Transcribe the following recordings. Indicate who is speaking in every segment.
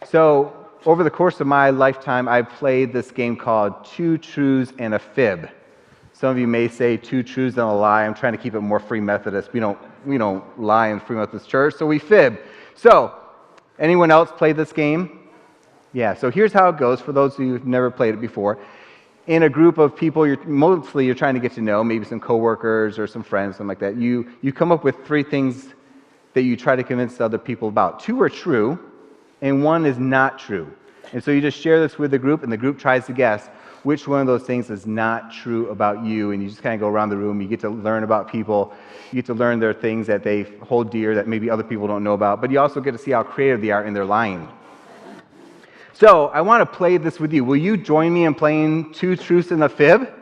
Speaker 1: So over the course of my lifetime, I've played this game called Two Truths and a Fib. Some of you may say two truths and a lie. I'm trying to keep it more Free Methodist. We don't lie in Free Methodist Church, so we fib. So, anyone else played this game? Yeah, so here's how it goes for those of you who've never played it before. In a group of people, you're trying to get to know, maybe some coworkers or some friends, something like that. You come up with three things that you try to convince other people about. Two are true, and one is not true. And so you just share this with the group, and the group tries to guess which one of those things is not true about you, and you just kind of go around the room. You get to learn about people. You get to learn their things that they hold dear that maybe other people don't know about, but you also get to see how creative they are in their lying. So I want to play this with you. Will you join me in playing Two Truths and a Fib?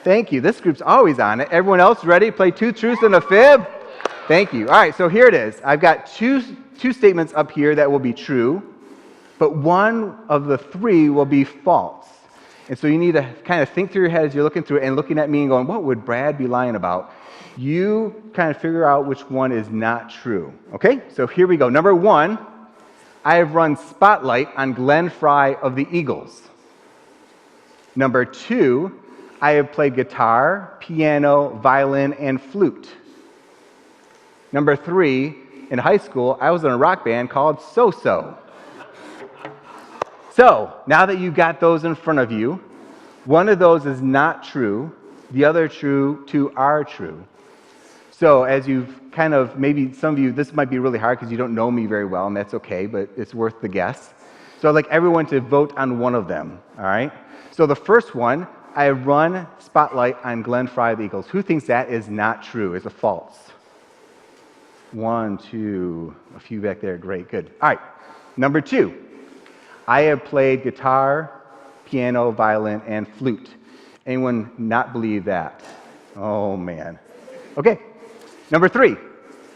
Speaker 1: Thank you. This group's always on it. Everyone else ready to play Two Truths and a Fib? Thank you. All right, so here it is. I've got two statements up here that will be true, but one of the three will be false. And so you need to kind of think through your head as you're looking through it and looking at me and going, what would Brad be lying about? You kind of figure out which one is not true. Okay, so here we go. Number one, I have run Spotlight on Glenn Frey of the Eagles. Number two, I have played guitar, piano, violin, and flute. Number three, in high school, I was in a rock band called So-So. So, now that you've got those in front of you, one of those is not true, the other two are true. So, as you've kind of, maybe some of you, this might be really hard because you don't know me very well, and that's okay, but it's worth the guess. So I'd like everyone to vote on one of them, all right? So the first one, I run Spotlight on Glenn Frey of the Eagles. Who thinks that is not true, is a false? One, two, a few back there, great, good. All right, number two. I have played guitar, piano, violin, and flute. Anyone not believe that? Oh, man. Okay, number three.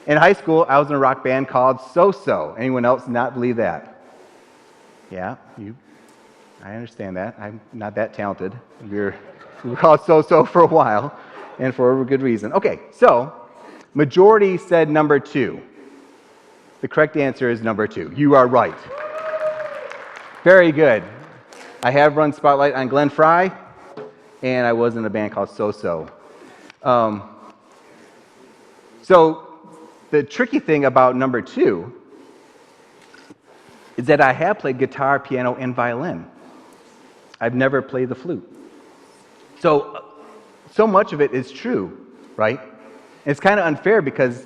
Speaker 1: In high school, I was in a rock band called So-So. Anyone else not believe that? Yeah, I understand that. I'm not that talented. We were called So-So for a while, and for a good reason. Okay, so majority said number two. The correct answer is number two. You are right. Very good. I have run Spotlight on Glenn Frey, and I was in a band called So-So. So the tricky thing about number two is that I have played guitar, piano, and violin. I've never played the flute. So much of it is true, right? It's kind of unfair because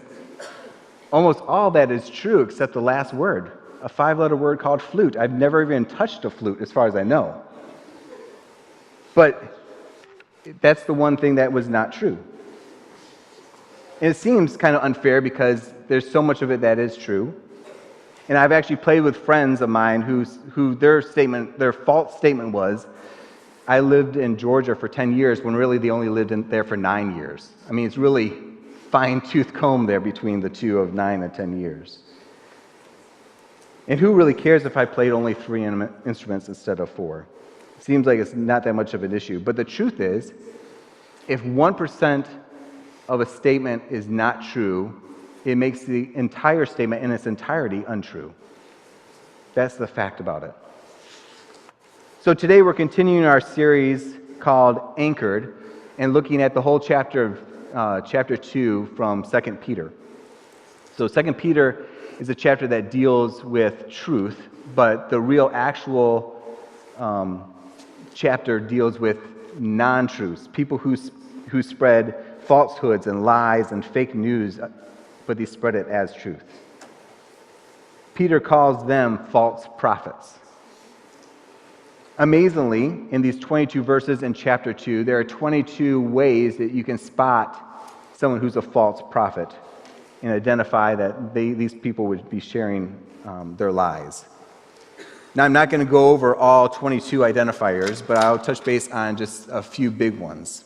Speaker 1: almost all that is true except the last word. A 5-letter word called flute. I've never even touched a flute as far as I know. But that's the one thing that was not true. And it seems kind of unfair because there's so much of it that is true. And I've actually played with friends of mine who their false statement was, I lived in Georgia for 10 years when really they only lived there for 9 years. I mean, it's really fine-tooth comb there between the two of 9 and 10 years. And who really cares if I played only 3 instruments instead of 4? Seems like it's not that much of an issue. But the truth is, if 1% of a statement is not true, it makes the entire statement in its entirety untrue. That's the fact about it. So today we're continuing our series called Anchored and looking at the whole chapter of chapter 2 from 2 Peter. So 2 Peter is a chapter that deals with truth, but the real actual chapter deals with non-truths, people who spread falsehoods and lies and fake news, but they spread it as truth. Peter calls them false prophets. Amazingly, in these 22 verses in chapter 2, there are 22 ways that you can spot someone who's a false prophet and identify that these people would be sharing their lies. Now, I'm not going to go over all 22 identifiers, but I'll touch base on just a few big ones.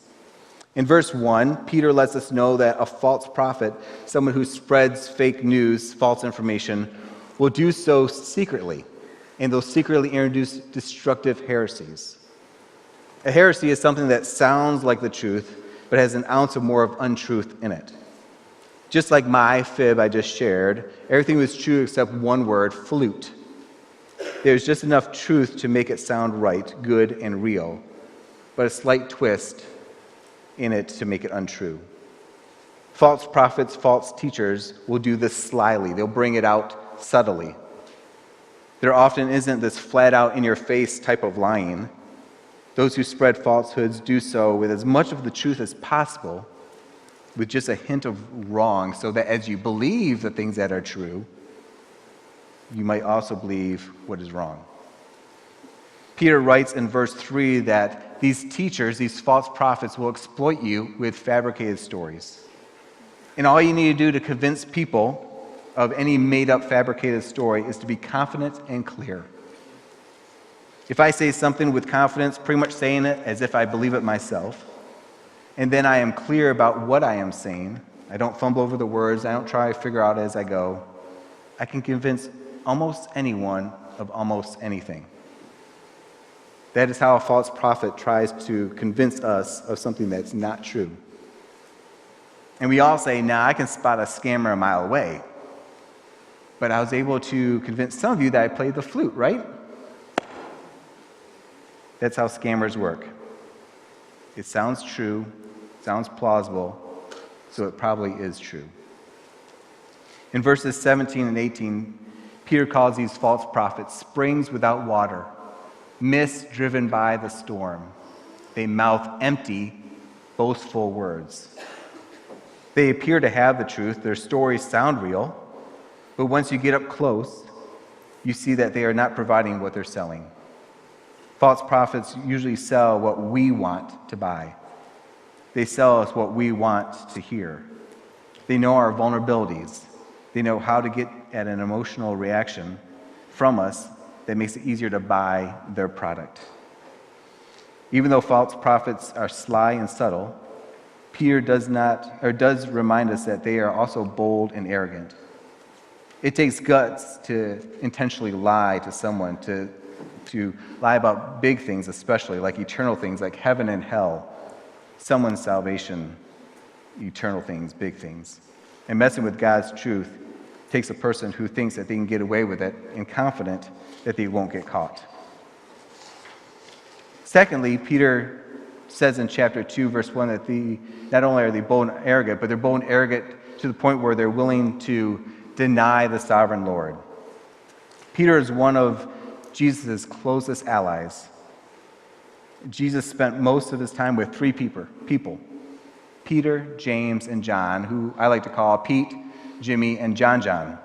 Speaker 1: In verse 1, Peter lets us know that a false prophet, someone who spreads fake news, false information, will do so secretly, and they'll secretly introduce destructive heresies. A heresy is something that sounds like the truth, but has an ounce or more of untruth in it. Just like my fib I just shared, everything was true except one word, flute. there's just enough truth to make it sound right, good, and real, but a slight twist in it to make it untrue. False prophets, false teachers will do this slyly. They'll bring it out subtly. There often isn't this flat-out, in-your-face type of lying. Those who spread falsehoods do so with as much of the truth as possible, with just a hint of wrong, so that as you believe the things that are true, you might also believe what is wrong. Peter writes in verse 3 that these teachers, these false prophets, will exploit you with fabricated stories. And all you need to do to convince people of any made-up fabricated story is to be confident and clear. If I say something with confidence, pretty much saying it as if I believe it myself, and then I am clear about what I am saying, I don't fumble over the words, I don't try to figure out as I go, I can convince almost anyone of almost anything. That is how a false prophet tries to convince us of something that's not true. And we all say, I can spot a scammer a mile away. But I was able to convince some of you that I played the flute, right? That's how scammers work. It sounds true, sounds plausible, so it probably is true. In verses 17 and 18, Peter calls these false prophets springs without water, mist driven by the storm. They mouth empty, boastful words. They appear to have the truth. Their stories sound real. But once you get up close, you see that they are not providing what they're selling. False prophets usually sell what we want to buy. They sell us what we want to hear. They know our vulnerabilities. They know how to get at an emotional reaction from us that makes it easier to buy their product. Even though false prophets are sly and subtle, Peter does remind us that they are also bold and arrogant. It takes guts to intentionally lie to someone, to lie about big things, especially like eternal things, like heaven and hell, someone's salvation, eternal things, big things. And messing with God's truth takes a person who thinks that they can get away with it and confident that they won't get caught. Secondly, Peter says in chapter 2, verse 1, that not only are they bold and arrogant, but they're bold and arrogant to the point where they're willing to deny the sovereign Lord. Peter is one of Jesus' closest allies. Jesus spent most of his time with three people, Peter, James, and John, who I like to call Pete, Jimmy, and John.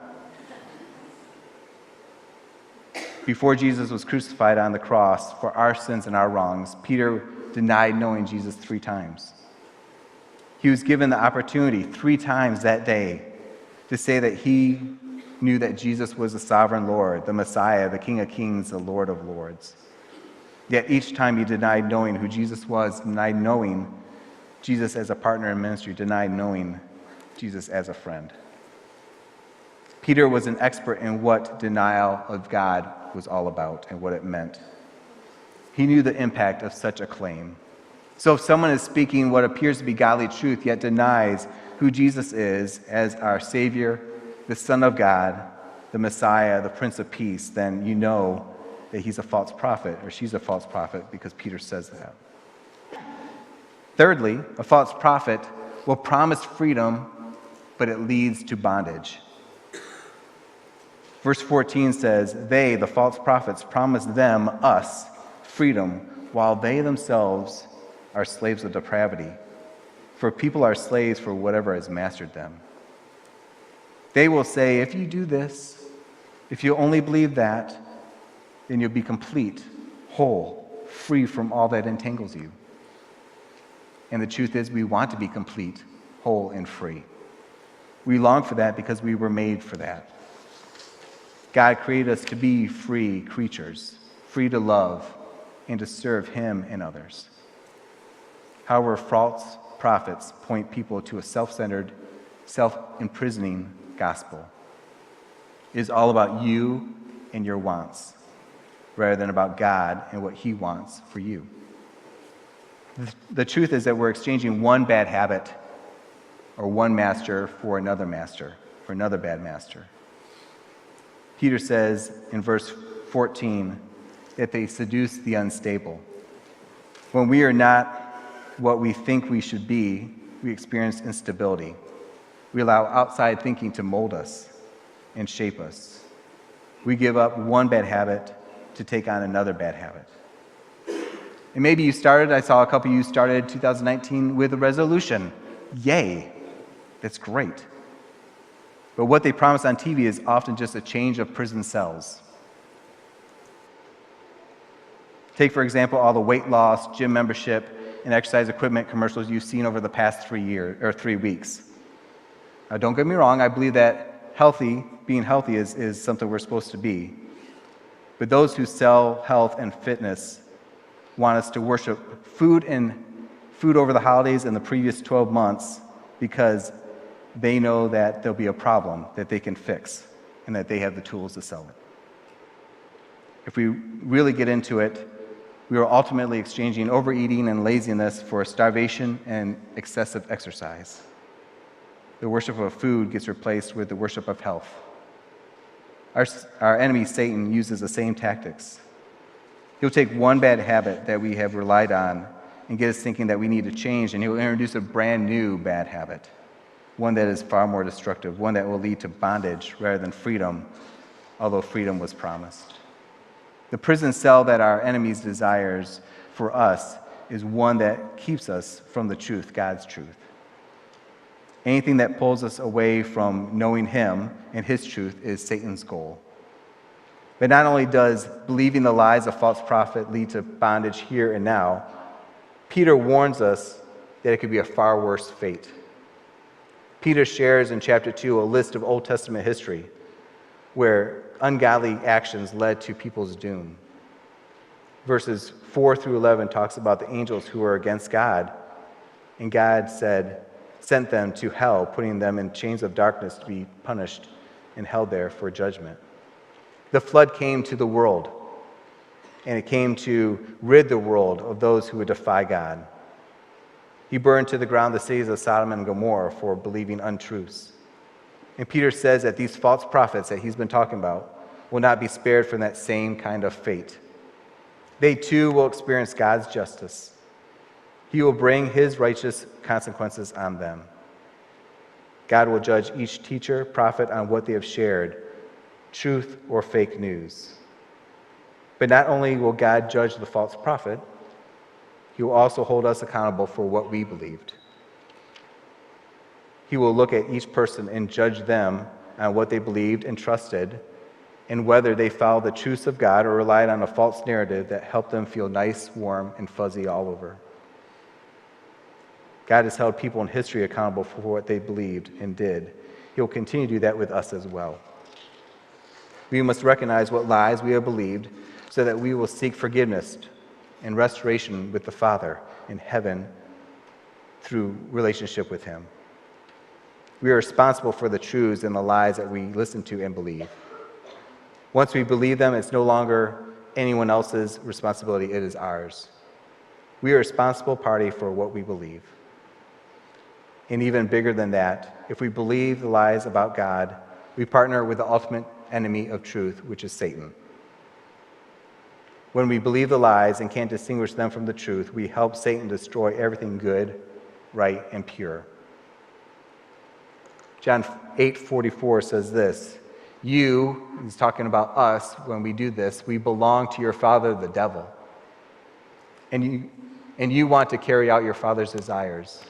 Speaker 1: Before Jesus was crucified on the cross for our sins and our wrongs, Peter denied knowing Jesus 3 times. He was given the opportunity 3 times that day to say that he knew that Jesus was the sovereign Lord, the Messiah, the King of Kings, the Lord of Lords. Yet each time he denied knowing who Jesus was, denied knowing Jesus as a partner in ministry, denied knowing Jesus as a friend. Peter was an expert in what denial of God was all about and what it meant. He knew the impact of such a claim. So if someone is speaking what appears to be godly truth, yet denies who Jesus is as our Savior, the Son of God, the Messiah, the Prince of Peace, then you know that he's a false prophet or she's a false prophet because Peter says that. Thirdly, a false prophet will promise freedom, but it leads to bondage. Verse 14 says, they, the false prophets, promise them, us, freedom, while they themselves are slaves of depravity. For people are slaves for whatever has mastered them. They will say, if you do this, if you only believe that, then you'll be complete, whole, free from all that entangles you. And the truth is, we want to be complete, whole, and free. We long for that because we were made for that. God created us to be free creatures, free to love and to serve him and others. However, false prophets point people to a self-centered, self-imprisoning gospel. It is all about you and your wants, rather than about God and what he wants for you. The truth is that we're exchanging one bad habit or one master for another bad master. Peter says in verse 14, that they seduce the unstable. When we are not what we think we should be, we experience instability. We allow outside thinking to mold us and shape us. We give up one bad habit to take on another bad habit. And maybe you started, I saw a couple of you started 2019 with a resolution. Yay, that's great. But what they promise on TV is often just a change of prison cells. Take, for example, all the weight loss, gym membership, and exercise equipment commercials you've seen over the past 3 weeks. Now, don't get me wrong, I believe that being healthy is something we're supposed to be. But those who sell health and fitness want us to worship food over the holidays and the previous 12 months because they know that there'll be a problem that they can fix and that they have the tools to sell it. If we really get into it, we are ultimately exchanging overeating and laziness for starvation and excessive exercise. The worship of food gets replaced with the worship of health. Our enemy, Satan, uses the same tactics. He'll take one bad habit that we have relied on and get us thinking that we need to change, and he'll introduce a brand new bad habit, one that is far more destructive, one that will lead to bondage rather than freedom, although freedom was promised. The prison cell that our enemies desires for us is one that keeps us from the truth, God's truth. Anything that pulls us away from knowing him and his truth is Satan's goal. But not only does believing the lies of false prophet lead to bondage here and now, Peter warns us that it could be a far worse fate. Peter shares in chapter 2 a list of Old Testament history where ungodly actions led to people's doom. Verses 4 through 11 talks about the angels who were against God, and God sent them to hell, putting them in chains of darkness to be punished and held there for judgment. The flood came to the world, and it came to rid the world of those who would defy God. He burned to the ground the cities of Sodom and Gomorrah for believing untruths. And Peter says that these false prophets that he's been talking about will not be spared from that same kind of fate. They too will experience God's justice. He will bring his righteous consequences on them. God will judge each teacher, prophet on what they have shared, truth or fake news. But not only will God judge the false prophet, he will also hold us accountable for what we believed. He will look at each person and judge them on what they believed and trusted, and whether they followed the truths of God or relied on a false narrative that helped them feel nice, warm, and fuzzy all over. God has held people in history accountable for what they believed and did. He will continue to do that with us as well. We must recognize what lies we have believed so that we will seek forgiveness and restoration with the Father in heaven through relationship with him. We are responsible for the truths and the lies that we listen to and believe. Once we believe them, it's no longer anyone else's responsibility, it is ours. We are a responsible party for what we believe. And even bigger than that, if we believe the lies about God, we partner with the ultimate enemy of truth, which is Satan. When we believe the lies and can't distinguish them from the truth, we help Satan destroy everything good, right, and pure. John 8:44 says this, he's talking about us when we do this, we belong to your father, the devil. And you want to carry out your father's desires.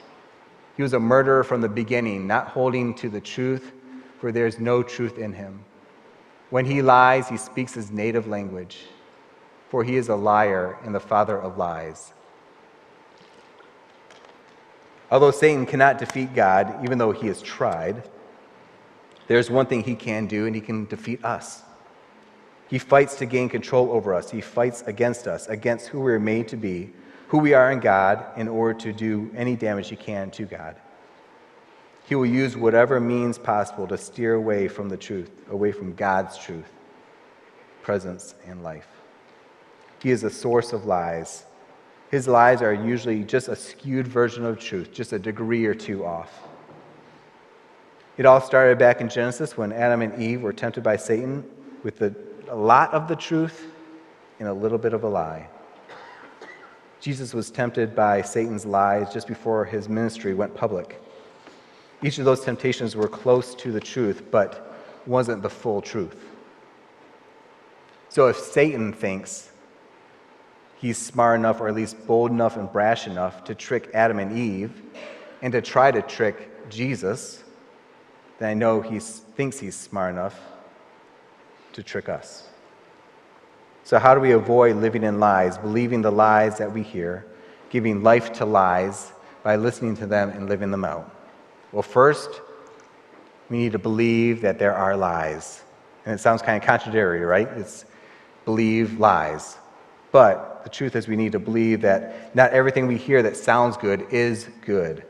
Speaker 1: He was a murderer from the beginning, not holding to the truth, for there's no truth in him. When he lies, he speaks his native language, for he is a liar and the father of lies. Although Satan cannot defeat God, even though he has tried, there's one thing he can do, and he can defeat us. He fights to gain control over us. He fights against us, against who we are made to be, who we are in God, in order to do any damage he can to God. He will use whatever means possible to steer away from the truth, away from God's truth, presence, and life. He is the source of lies. His lies are usually just a skewed version of truth, just a degree or two off. It all started back in Genesis when Adam and Eve were tempted by Satan with the a lot of the truth and a little bit of a lie. Jesus was tempted by Satan's lies just before his ministry went public. Each of those temptations were close to the truth, but wasn't the full truth. So if Satan thinks he's smart enough, or at least bold enough and brash enough to trick Adam and Eve and to try to trick Jesus, then I know he thinks he's smart enough to trick us. So how do we avoid living in lies, believing the lies that we hear, giving life to lies by listening to them and living them out? Well, first, we need to believe that there are lies. And it sounds kind of contradictory, right? It's believe lies. But the truth is we need to believe that not everything we hear that sounds good is good.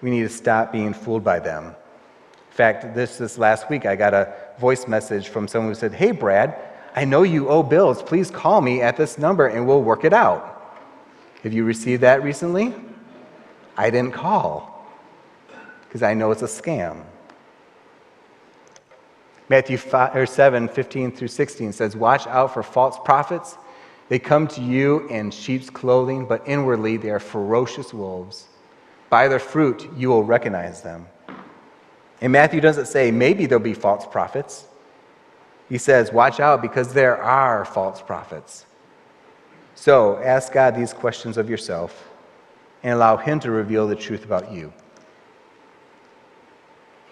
Speaker 1: We need to stop being fooled by them. In fact, this last week I got a voice message from someone who said, "Hey, Brad, I know you owe bills. Please call me at this number and we'll work it out." Have you received that recently? I didn't call because I know it's a scam. Matthew 7:15-16 says, "Watch out for false prophets. They come to you in sheep's clothing, but inwardly they are ferocious wolves. By their fruit you will recognize them." And Matthew doesn't say maybe there'll be false prophets. He says, watch out because there are false prophets. So ask God these questions of yourself and allow him to reveal the truth about you.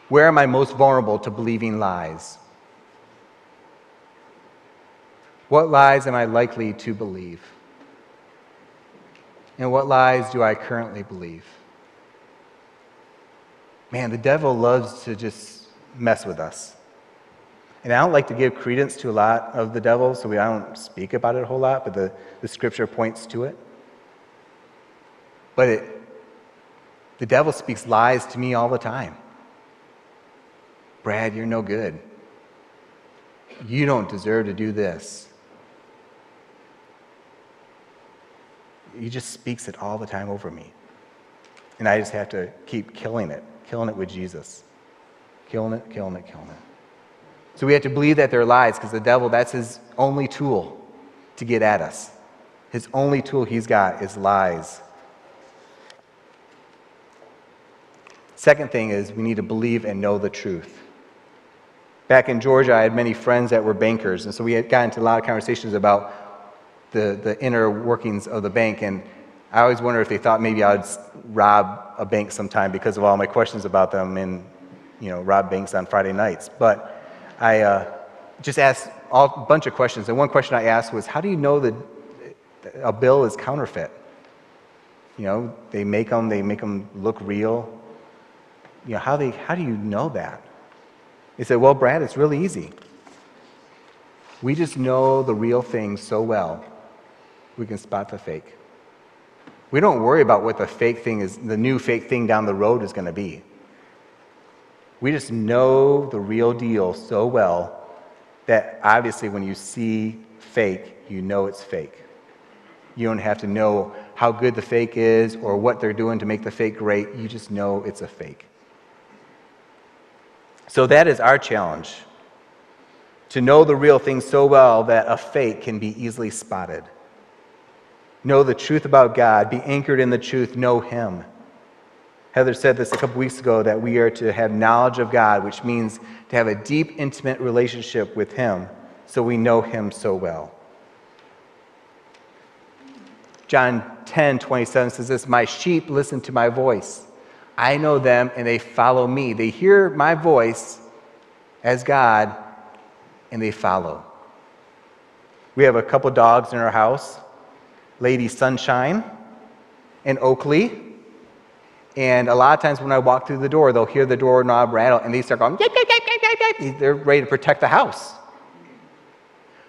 Speaker 1: Where am I most vulnerable to believing lies? What lies am I likely to believe? And what lies do I currently believe? Man, the devil loves to just mess with us. And I don't like to give credence to a lot of the devil, so I don't speak about it a whole lot, but the scripture points to it. But the devil speaks lies to me all the time. Brad, you're no good. You don't deserve to do this. He just speaks it all the time over me. And I just have to keep killing it with Jesus. Killing it. So we have to believe that they're lies because the devil, that's his only tool to get at us. His only tool he's got is lies. Second thing is we need to believe and know the truth. Back in Georgia, I had many friends that were bankers, and so we had gotten into a lot of conversations about the inner workings of the bank, and I always wonder if they thought maybe I would rob a bank sometime because of all my questions about them and, rob banks on Friday nights. But I just asked a bunch of questions, and one question I asked was, how do you know that a bill is counterfeit? They make them look real. How do you know that? They said, well, Brad, it's really easy. We just know the real thing so well, we can spot the fake. We don't worry about what the fake thing is, the new fake thing down the road is going to be. We just know the real deal so well that obviously when you see fake, you know it's fake. You don't have to know how good the fake is or what they're doing to make the fake great. You just know it's a fake. So that is our challenge, to know the real thing so well that a fake can be easily spotted. Know the truth about God, be anchored in the truth, know him. Heather said this a couple weeks ago, that we are to have knowledge of God, which means to have a deep, intimate relationship with him so we know him so well. John 10:27 says this, "My sheep listen to my voice. I know them and they follow me." They hear my voice as God and they follow. We have a couple dogs in our house, Lady Sunshine and Oakley. And a lot of times when I walk through the door, they'll hear the doorknob rattle and they start going, yip, yip, yip, yip, yip, yip. They're ready to protect the house.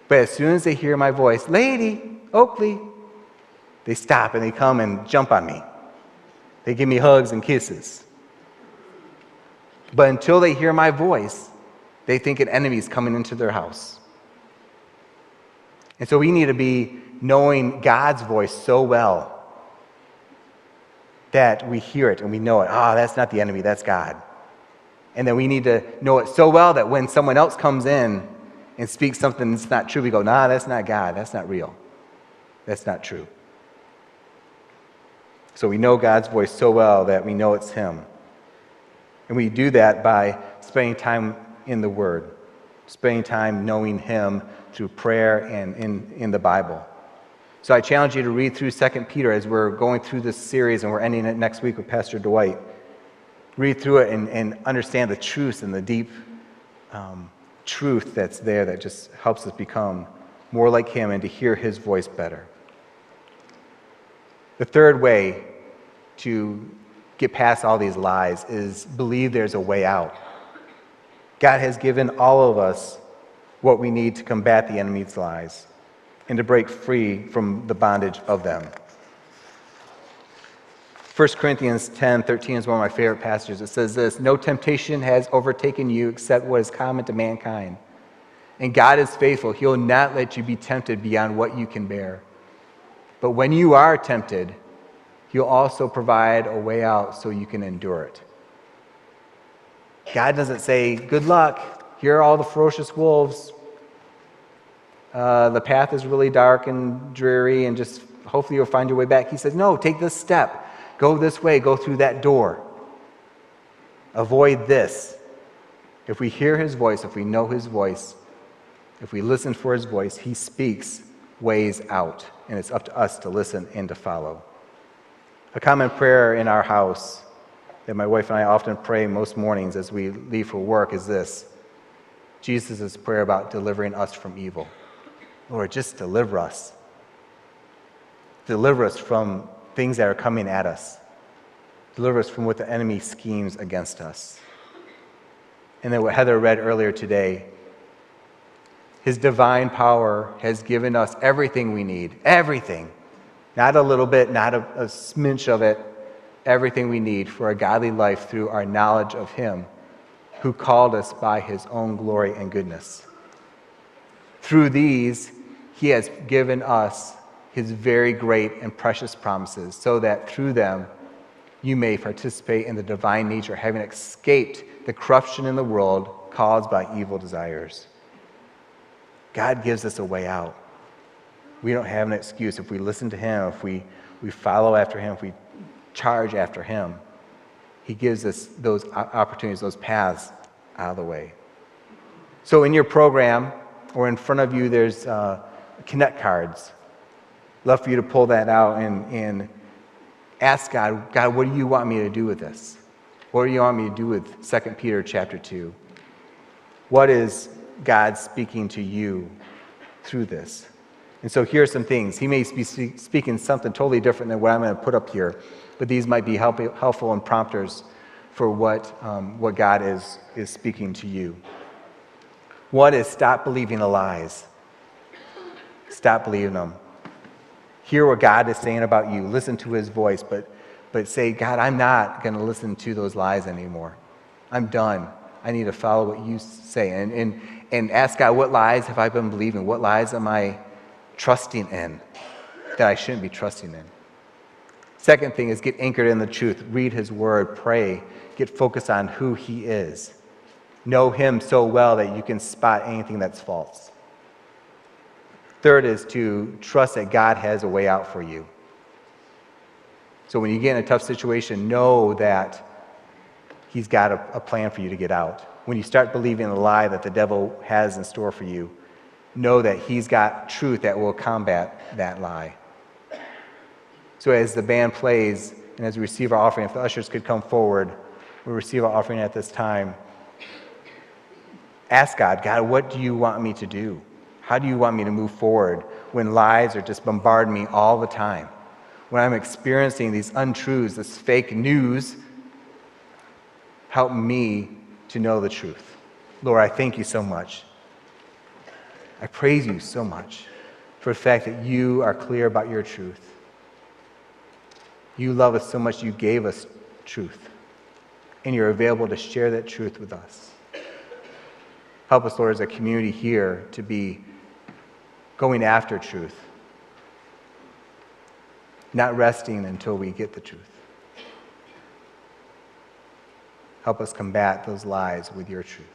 Speaker 1: But as soon as they hear my voice, Lady, Oakley, they stop and they come and jump on me. They give me hugs and kisses. But until they hear my voice, they think an enemy is coming into their house. And so we need to be knowing God's voice so well that we hear it and we know it. That's not the enemy, that's God. And then we need to know it so well that when someone else comes in and speaks something that's not true, we go, nah, that's not God. That's not real. That's not true. So we know God's voice so well that we know it's him. And we do that by spending time in the Word, spending time knowing him through prayer and in the Bible. So I challenge you to read through 2 Peter as we're going through this series, and we're ending it next week with Pastor Dwight. Read through it and understand the truths and the deep truth that's there that just helps us become more like him and to hear his voice better. The third way to get past all these lies is believe there's a way out. God has given all of us what we need to combat the enemy's lies and to break free from the bondage of them. 1 Corinthians 10:13 is one of my favorite passages. It says this, "No temptation has overtaken you except what is common to mankind. And God is faithful. He'll not let you be tempted beyond what you can bear. But when you are tempted, he'll also provide a way out so you can endure it." God doesn't say, good luck, here are all the ferocious wolves. The path is really dark and dreary and just hopefully you'll find your way back. He says, no, take this step. Go this way, go through that door. Avoid this. If we hear his voice, if we know his voice, if we listen for his voice, he speaks ways out, and it's up to us to listen and to follow. A common prayer in our house that my wife and I often pray most mornings as we leave for work is this: Jesus' prayer about delivering us from evil. Lord, just deliver us. Deliver us from things that are coming at us. Deliver us from what the enemy schemes against us. And then what Heather read earlier today, his divine power has given us everything we need. Everything. Not a little bit, not a smidge of it. Everything we need for a godly life through our knowledge of him who called us by his own glory and goodness. Through these, he has given us his very great and precious promises, so that through them you may participate in the divine nature, having escaped the corruption in the world caused by evil desires. God gives us a way out. We don't have an excuse. If we listen to him, if we follow after him, if we charge after him, he gives us those opportunities, those paths out of the way. So in your program, or in front of you, there's Connect cards. Love for you to pull that out and ask God, God, what do you want me to do with this? What do you want me to do with 2 Peter chapter 2? What is God speaking to you through this? And so here are some things. He may be speaking something totally different than what I'm going to put up here, but these might be helpful and prompters for what God is speaking to you. One is stop believing the lies. Stop believing them. Hear what God is saying about you. Listen to his voice, but say, God, I'm not going to listen to those lies anymore. I'm done. I need to follow what you say. And ask God, what lies have I been believing? What lies am I trusting in that I shouldn't be trusting in? Second thing is get anchored in the truth. Read his word. Pray. Get focused on who he is. Know him so well that you can spot anything that's false. Third is to trust that God has a way out for you. So when you get in a tough situation, know that he's got a plan for you to get out. When you start believing the lie that the devil has in store for you, know that he's got truth that will combat that lie. So as the band plays and as we receive our offering, if the ushers could come forward, we'll receive our offering at this time. Ask God, God, what do you want me to do? How do you want me to move forward when lies are just bombarding me all the time? When I'm experiencing these untruths, this fake news, help me to know the truth. Lord, I thank you so much. I praise you so much for the fact that you are clear about your truth. You love us so much you gave us truth, and you're available to share that truth with us. Help us, Lord, as a community here to be going after truth, not resting until we get the truth. Help us combat those lies with your truth.